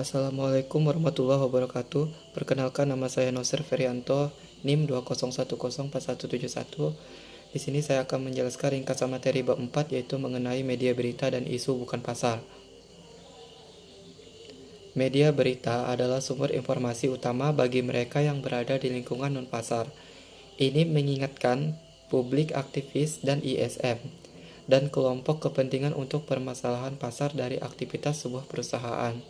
Assalamualaikum warahmatullahi wabarakatuh. Perkenalkan, nama saya Nosir Ferianto, NIM 201104171. Di sini saya akan menjelaskan ringkasan materi bab 4, yaitu mengenai media berita dan isu bukan pasar. Media berita adalah sumber informasi utama bagi mereka yang berada di lingkungan non-pasar. Ini mengingatkan publik, aktivis, dan ISM, dan kelompok kepentingan untuk permasalahan pasar dari aktivitas sebuah perusahaan.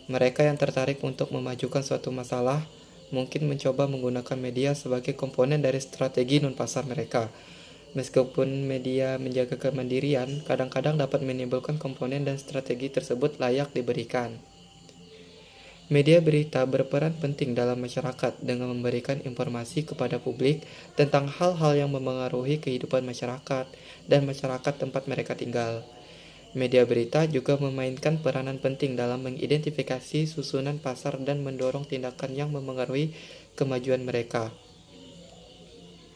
Mereka yang tertarik untuk memajukan suatu masalah mungkin mencoba menggunakan media sebagai komponen dari strategi non-pasar mereka. Meskipun media menjaga kemandirian, kadang-kadang dapat menimbulkan komponen dan strategi tersebut layak diberikan. Media berita berperan penting dalam masyarakat dengan memberikan informasi kepada publik tentang hal-hal yang memengaruhi kehidupan masyarakat dan masyarakat tempat mereka tinggal. Media berita juga memainkan peranan penting dalam mengidentifikasi susunan pasar dan mendorong tindakan yang memengaruhi kemajuan mereka.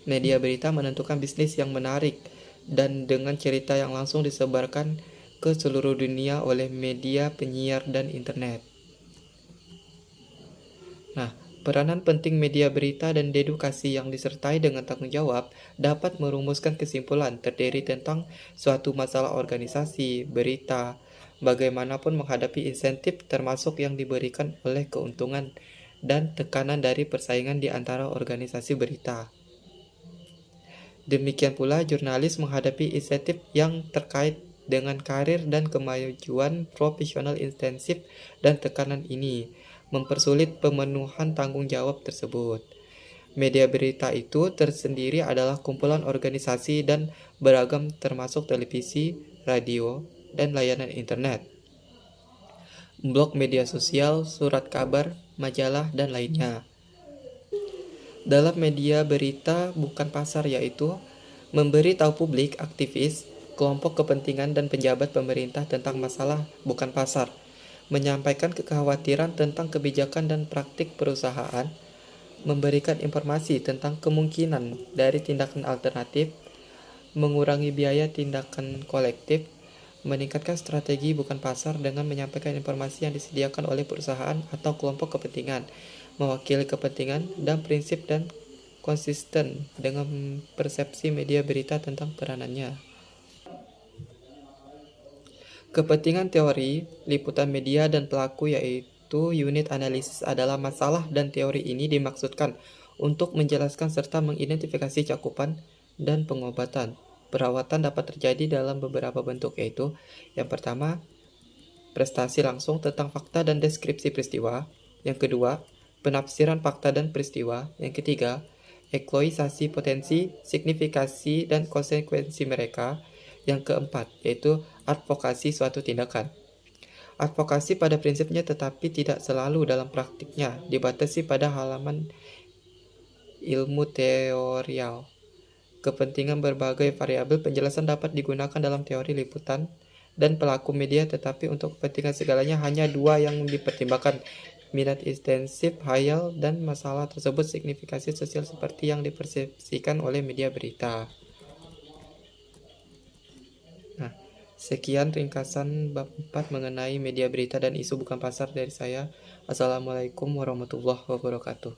Media berita menentukan bisnis yang menarik dan dengan cerita yang langsung disebarkan ke seluruh dunia oleh media penyiar dan internet. Peranan penting media berita dan dedukasi yang disertai dengan tanggung jawab dapat merumuskan kesimpulan terdiri tentang suatu masalah organisasi, berita, bagaimanapun menghadapi insentif termasuk yang diberikan oleh keuntungan dan tekanan dari persaingan di antara organisasi berita. Demikian pula jurnalis menghadapi insentif yang terkait dengan karir dan kemajuan profesional intensif dan tekanan ini mempersulit pemenuhan tanggung jawab tersebut. Media berita itu tersendiri adalah kumpulan organisasi dan beragam termasuk televisi, radio, dan layanan internet, blog media sosial, surat kabar, majalah, dan lainnya. Dalam media berita bukan pasar yaitu memberi tahu publik, aktivis, kelompok kepentingan, dan pejabat pemerintah tentang masalah bukan pasar, menyampaikan kekhawatiran tentang kebijakan dan praktik perusahaan, memberikan informasi tentang kemungkinan dari tindakan alternatif, mengurangi biaya tindakan kolektif, meningkatkan strategi bukan pasar dengan menyampaikan informasi yang disediakan oleh perusahaan atau kelompok kepentingan, mewakili kepentingan dan prinsip dan konsisten dengan persepsi media berita tentang peranannya. Kepentingan teori, liputan media, dan pelaku yaitu unit analisis adalah masalah dan teori ini dimaksudkan untuk menjelaskan serta mengidentifikasi cakupan dan pengobatan. Perawatan dapat terjadi dalam beberapa bentuk yaitu yang pertama, prestasi langsung tentang fakta dan deskripsi peristiwa. Yang kedua, penafsiran fakta dan peristiwa. Yang ketiga, ekloisasi potensi, signifikasi, dan konsekuensi mereka. Yang keempat, yaitu advokasi suatu tindakan. Advokasi pada prinsipnya tetapi tidak selalu dalam praktiknya dibatasi pada halaman ilmu teorial. Kepentingan berbagai variabel penjelasan dapat digunakan dalam teori liputan dan pelaku media, tetapi untuk kepentingan segalanya hanya dua yang dipertimbangkan: minat intensif, hayal, dan masalah tersebut signifikasi sosial seperti yang dipersepsikan oleh media berita. Sekian ringkasan bab 4 mengenai media berita dan isu bukan pasar dari saya. Assalamualaikum warahmatullahi wabarakatuh.